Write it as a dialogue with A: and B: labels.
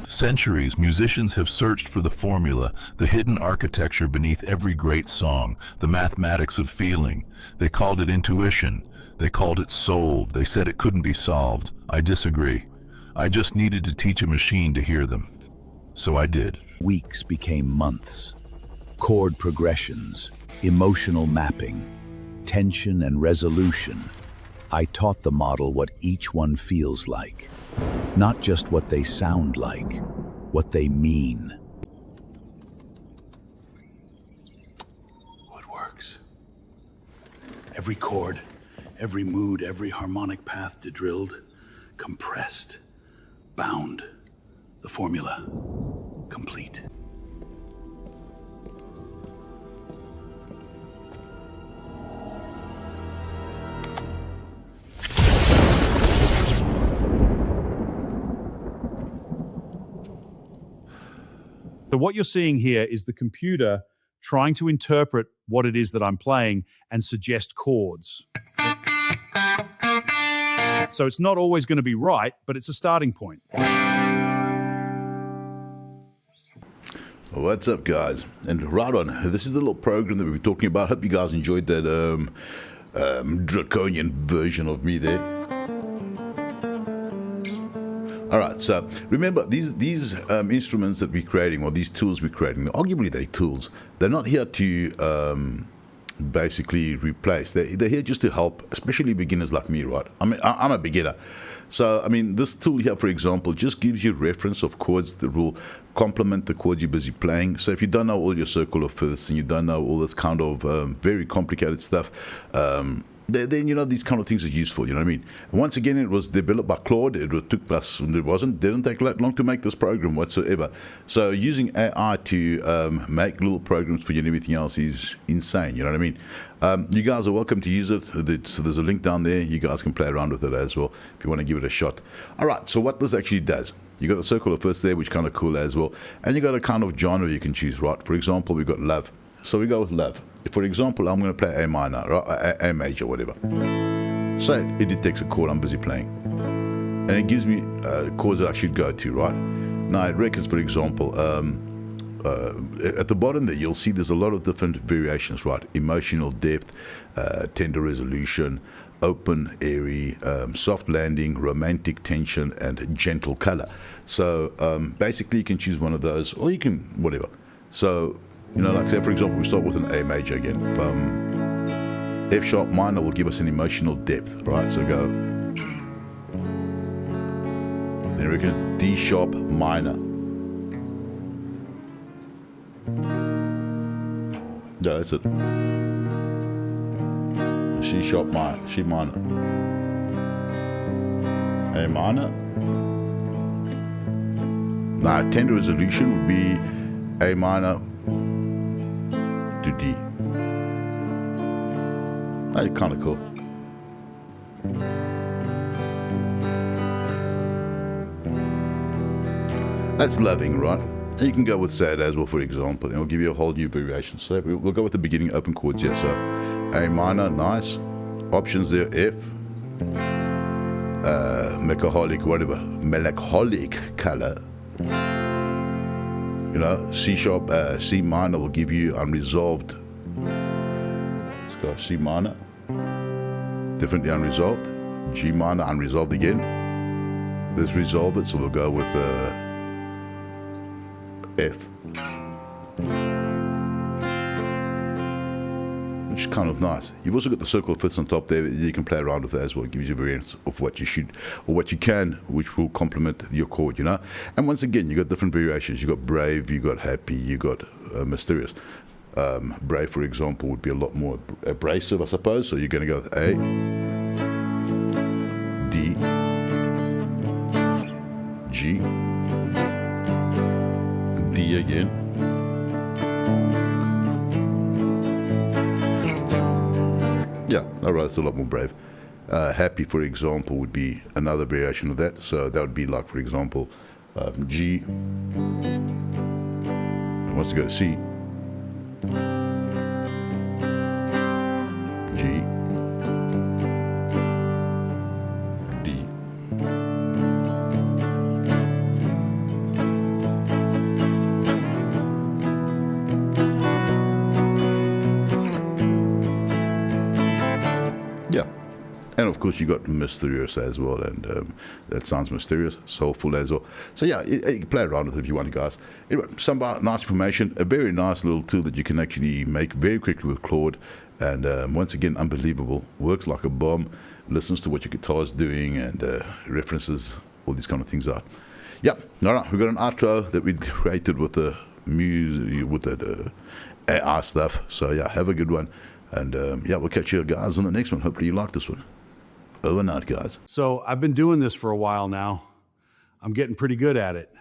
A: Centuries, musicians have searched for the formula, the hidden architecture beneath every great song, the mathematics of feeling. They called it intuition. They called it soul. They said it couldn't be solved. I disagree. I just needed to teach a machine to hear them. So I did.
B: Weeks became months. Chord progressions, emotional mapping, tension and resolution. I taught the model what each one feels like. Not just what they sound like, what they mean.
C: Oh, it works. Every chord, every mood, every harmonic path drilled, compressed, bound. The formula, complete.
D: So what you're seeing here is the computer trying to interpret what it is that I'm playing and suggest chords. So it's not always going to be right, but it's a starting point.
E: What's up, guys? And right on, this is the little program that we've been talking about. Hope you guys enjoyed that draconian version of me there. All right, so remember, these instruments that we're creating, or these tools we're creating, arguably they're tools. They're not here to basically replace. They're here just to help, especially beginners like me, right? I mean, I'm a beginner. So, I mean, this tool here, for example, just gives you reference of chords that will complement the chords you're busy playing. So if you don't know all your circle of fifths and you don't know all this kind of very complicated stuff, then, you know, these kind of things are useful, you know what I mean? And once again, it was developed by Claude. It took us, and didn't take long to make this program whatsoever. So using AI to make little programs for you and everything else is insane, you know what I mean? You guys are welcome to use it. So there's a link down there. You guys can play around with it as well if you want to give it a shot. All right, so what this actually does, you got the circle of fifths there, which is kind of cool as well. And you got a kind of genre you can choose, right? For example, we've got love. So we go with love. For example, I'm going to play A minor, right? A major, whatever. Say it detects a chord I'm busy playing. And it gives me chords that I should go to, right? Now, it reckons, for example, at the bottom there, you'll see there's a lot of different variations, right? Emotional depth, tender resolution, open, airy, soft landing, romantic tension, and gentle color. So basically, you can choose one of those, or you can, whatever. So, you know, like say, for example, we start with an A major again. F sharp minor will give us an emotional depth, right? So go. Then we can D sharp minor. Yeah, that's it. C sharp minor, C minor. A minor. Now, tender resolution would be A minor to D. That's kind of cool. That's loving, right? And you can go with sad as well, for example, and it'll give you a whole new variation. So we'll go with the beginning open chords here. So A minor, nice. Options there, F. Melancholic color. You know, C sharp, C minor will give you unresolved. Let's go C minor. Definitely unresolved. G minor, unresolved again. Let's resolve it, so we'll go with F. Which is kind of nice. You've also got the circle of fifths on top there. You can play around with that as well. It gives you variants of what you should or what you can, which will complement your chord, you know. And once again, you got different variations. You got brave, you got happy, you got mysterious. Brave, for example, would be a lot more abrasive, I suppose. So you're going to go with A, D, G, D again. Yeah, all right, it's a lot more brave. Happy, for example, would be another variation of that. So that would be like, for example, G. And once you go to C, G, D. And of course, you got mysterious as well, and that sounds mysterious, soulful as well. So yeah, you can play around with it if you want, guys. Anyway, some nice information, a very nice little tool that you can actually make very quickly with Claude, and once again, unbelievable. Works like a bomb. Listens to what your guitar is doing and references all these kind of things out. Yeah, all right, we've got an outro that we created with the music, with the AI stuff. So yeah, have a good one. And yeah, we'll catch you guys on the next one. Hopefully you like this one. Over and out, guys.
D: So I've been doing this for a while now. I'm getting pretty good at it.